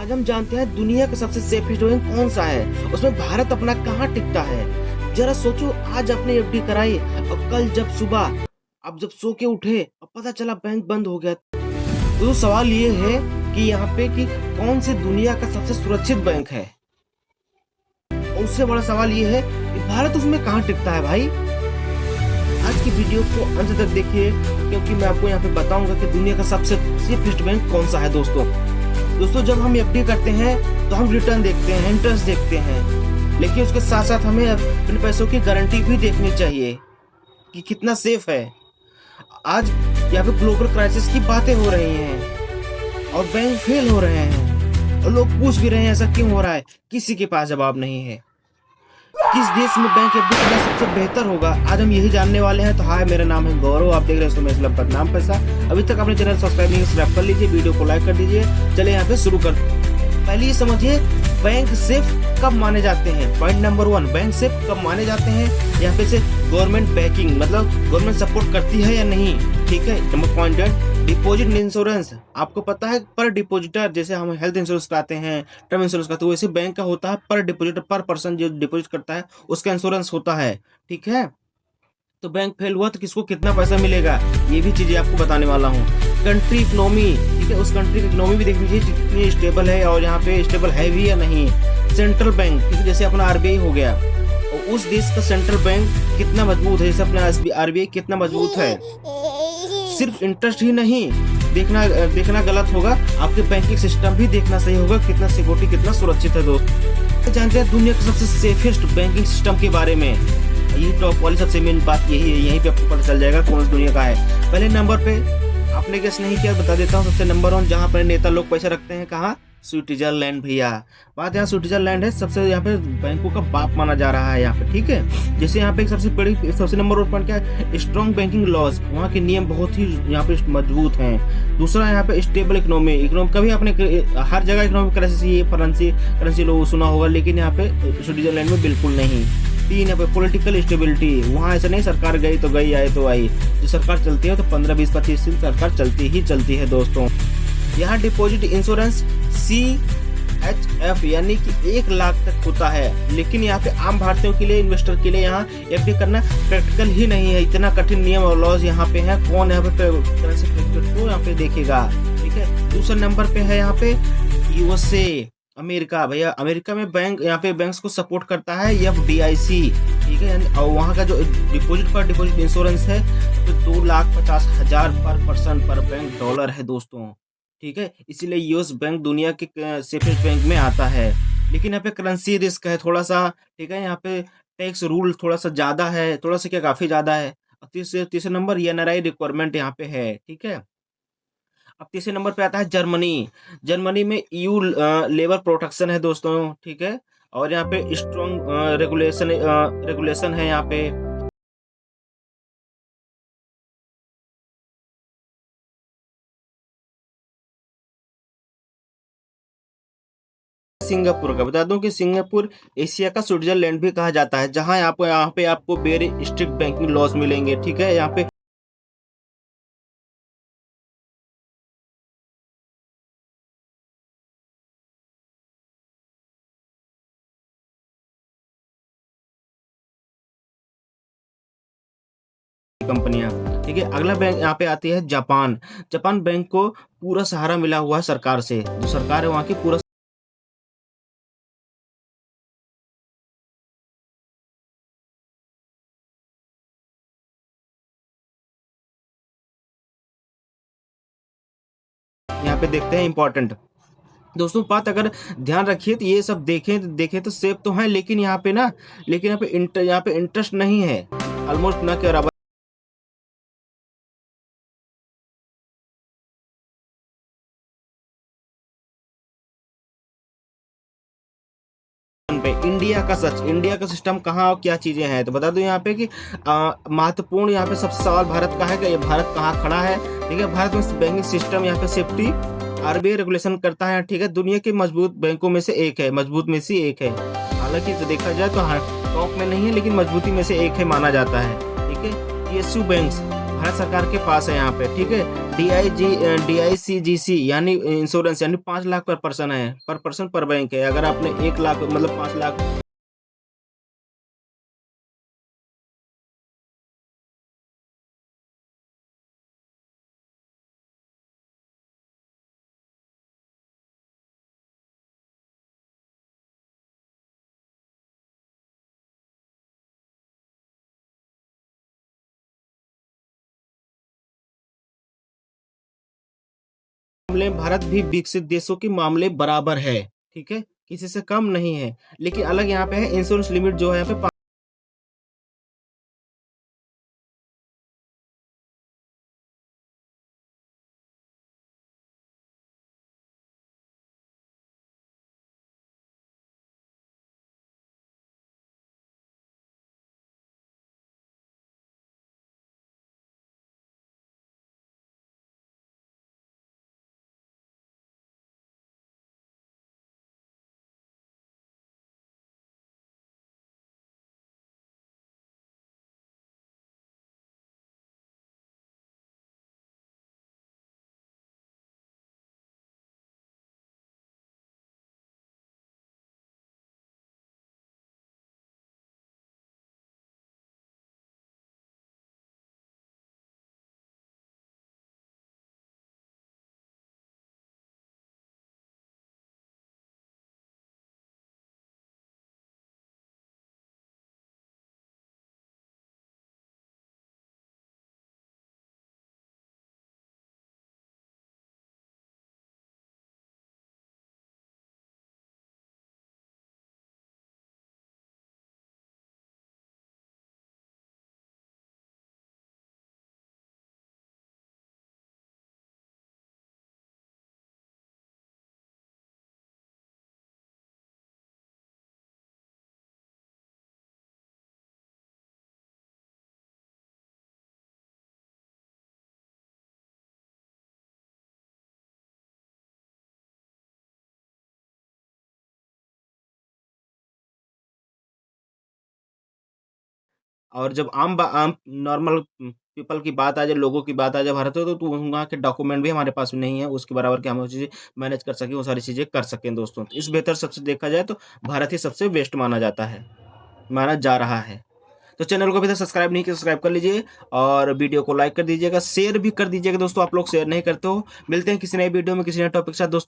आज हम जानते हैं दुनिया का सबसे सेफेस्ट बैंक कौन सा है, उसमें भारत अपना कहाँ टिकता है। जरा सोचो, आज आपने एफडी कराई और कल जब सुबह आप जब सो के उठे और पता चला बैंक बंद हो गया, तो सवाल ये है कि यहाँ पे कि कौन से दुनिया का सबसे सुरक्षित बैंक है। और उससे बड़ा सवाल ये है कि भारत उसमें कहाँ टिकता है। भाई आज की वीडियो को अंत तक देखिए, क्योंकि मैं आपको यहाँ पे बताऊंगा कि दुनिया का सबसे सेफेस्ट बैंक कौन सा है। दोस्तों जब हम एफडी करते हैं तो हम रिटर्न देखते हैं, इंटरेस्ट देखते हैं, लेकिन उसके साथ साथ हमें अपने पैसों की गारंटी भी देखनी चाहिए कि कितना सेफ है। आज यहाँ पे ग्लोबल क्राइसिस की बातें हो रही हैं और बैंक फेल हो रहे हैं और लोग पूछ भी रहे हैं ऐसा क्यों हो रहा है, किसी के पास जवाब नहीं है। किस देश में बैंक एफडी करना सबसे बेहतर होगा, आज हम यही जानने वाले हैं। तो हाय, मेरा नाम है गौरव, आप देख रहे हैं तो मैं इस्लाम पर नाम पैसा। अभी तक अपने चैनल सब्सक्राइब नहीं सब्सक्राइब कर लीजिए, वीडियो को लाइक कर दीजिए। चले यहाँ पे शुरू कर। पहले ये समझिए बैंक सेफ कब माने जाते हैं। पॉइंट नंबर 1, बैंक सेफ कब माने जाते हैं। यहाँ पे से गवर्नमेंट बैकिंग, मतलब गवर्नमेंट सपोर्ट करती है या नहीं, ठीक है। नंबर पॉइंट है डिपॉजिट इंश्योरेंस। आपको पता है पर डिपॉजिटर, जैसे हम हेल्थ इंश्योरेंस कराते हैं, टर्म इंश्योरेंस कराते हैं, वैसे बैंक का होता है पर डिपॉजिटर, पर पर्सन जो डिपॉजिट करता है उसका इंश्योरेंस होता है, ठीक है। तो बैंक फेल हुआ तो किसको कितना पैसा मिलेगा, ये भी चीजें आपको बताने वाला हूँ। कंट्री इकोनॉमी, ठीक है, उस कंट्री की इकोनॉमी भी देखनी चाहिए कितनी स्टेबल है और यहाँ पे स्टेबल है भी या नहीं। सेंट्रल बैंक, ठीक है, जैसे अपना आरबीआई हो गया, और उस देश का सेंट्रल बैंक कितना मजबूत है, जैसे अपना आरबीआई कितना मजबूत है। सिर्फ इंटरेस्ट ही नहीं देखना गलत होगा, आपके बैंकिंग सिस्टम भी देखना सही होगा, कितना सिक्योरिटी, कितना सुरक्षित है। दोस्त जानते हैं दुनिया के सबसे सेफेस्ट बैंकिंग सिस्टम के बारे में, ये टॉप वाली सबसे मेन बात यही है, यहीं पे आपको पता चल जाएगा कौन सी दुनिया का है। पहले नंबर पे आपने गेस नहीं किया, बता देता हूँ। सबसे नंबर 1 जहाँ पर नेता लोग पैसा रखते हैं, कहाँ, स्विट्जरलैंड। भैया बात यहाँ स्विट्जरलैंड है, सबसे यहाँ पे बैंकों का बाप माना जा रहा है यहाँ पे, ठीक है। जैसे यहाँ पे सबसे नंबर 1 पॉइंट क्या है, स्ट्रॉन्ग बैंकिंग लॉज, वहाँ के नियम बहुत ही यहाँ पे मजबूत हैं। दूसरा यहाँ पे स्टेबल इकोनॉमी, कभी आपने हर जगह इकोनॉमिक करेंसी लोग सुना होगा, लेकिन यहाँ पे स्विट्जरलैंड में बिल्कुल नहीं। 3 यहाँ पे पॉलिटिकल स्टेबिलिटी, वहाँ ऐसा नहीं सरकार गई तो गई, आए तो आई, जो सरकार चलती है तो 15, 20, 25 दिन सरकार चलती है दोस्तों। यहाँ डिपॉजिट इंश्योरेंस CHF यानी कि 1 लाख तक होता है, लेकिन यहाँ पे आम भारतीयों के लिए, इन्वेस्टर के लिए यहाँ एफडी करना प्रैक्टिकल ही नहीं है। इतना कठिन नियम और लॉज यहाँ पे है, कौन यहाँ पे करेंसी को यहाँ पे देखेगा, ठीक है। दूसरे नंबर पे है यहाँ पे USA, अमेरिका। भैया अमेरिका में बैंक, यहाँ पे बैंक्स को सपोर्ट करता है FDIC, ठीक है। और वहाँ का जो डिपॉजिट इंश्योरेंस है तो 2,50,000 पर पर्सन पर बैंक डॉलर है दोस्तों, ठीक है। इसीलिए यूएस बैंक दुनिया के सेफेस्ट बैंक में आता है। लेकिन यहाँ पे करेंसी रिस्क है थोड़ा सा, ठीक है। यहाँ पे टैक्स रूल थोड़ा सा ज्यादा है, थोड़ा सा क्या काफी ज्यादा है। तीसरे नंबर NRI रिक्वायरमेंट यहाँ पे है, ठीक है। अब तीसरे नंबर पे आता है जर्मनी में EU लेबर प्रोटेक्शन है दोस्तों, ठीक है। और यहाँ पे स्ट्रॉन्ग रेगुलेशन है यहाँ पे। सिंगापुर का बता दूं कि सिंगापुर एशिया का स्विट्जरलैंड भी कहा जाता है, जहां यहाँ पे आपको वेरी स्ट्रिक्ट बैंकिंग लॉज मिलेंगे, ठीक है। यहाँ पे कंपनियां, ठीक है। अगला बैंक यहाँ पे आती है जापान बैंक को पूरा सहारा मिला हुआ है सरकार से, जो सरकार है वहाँ की पूरा यहाँ पे देखते हैं इंपॉर्टेंट दोस्तों बात। अगर ध्यान रखिए तो ये सब देखें तो सेफ तो है, लेकिन यहाँ पे ना, लेकिन यहाँ पे इंटरेस्ट नहीं है, ऑलमोस्ट ना के बराबर। पे इंडिया का सिस्टम कहाँ और क्या चीजें हैं, तो बता दूं यहाँ पे कि महत्वपूर्ण यहाँ पे सबसे सवाल भारत का है कि ये भारत कहाँ खड़ा है, ठीक है। भारत में बैंकिंग सिस्टम यहाँ पे सेफ्टी आरबीआई रेगुलेशन करता है, ठीक है। दुनिया के मजबूत बैंकों में से एक है, मजबूत में से एक है। हालांकि तो देखा जाए तो टॉप में नहीं है, लेकिन मजबूती में से एक है माना जाता है, ठीक है। PSU बैंक्स, भारत सरकार के पास है यहाँ पे, ठीक है। DICGC यानी इंश्योरेंस यानी 5 लाख पर पर्सन है, पर पर्सन पर बैंक है। अगर आपने 1 लाख मतलब 5 लाख मामले में भारत भी विकसित देशों के मामले बराबर है, ठीक है, किसी से कम नहीं है। लेकिन अलग यहाँ पे है, इंश्योरेंस लिमिट जो है यहाँ पे और जब आम नॉर्मल पीपल की बात आ जाए, लोगों की बात आ जाए भारत में, तो वहाँ के डॉक्यूमेंट भी हमारे पास नहीं है, उसके बराबर कि हम वो चीज़ें मैनेज कर सकें, वो सारी चीज़ें कर सकें दोस्तों। तो इस बेहतर सबसे देखा जाए तो भारत ही सबसे बेस्ट माना जाता है, माना जा रहा है। तो चैनल को अभी तक सब्सक्राइब नहीं किया, सब्सक्राइब कर लीजिए और वीडियो को लाइक कर दीजिएगा, शेयर भी कर दीजिएगा दोस्तों, आप लोग शेयर नहीं करते हो। मिलते हैं किसी नए वीडियो में किसी नए टॉपिक के साथ दोस्तों।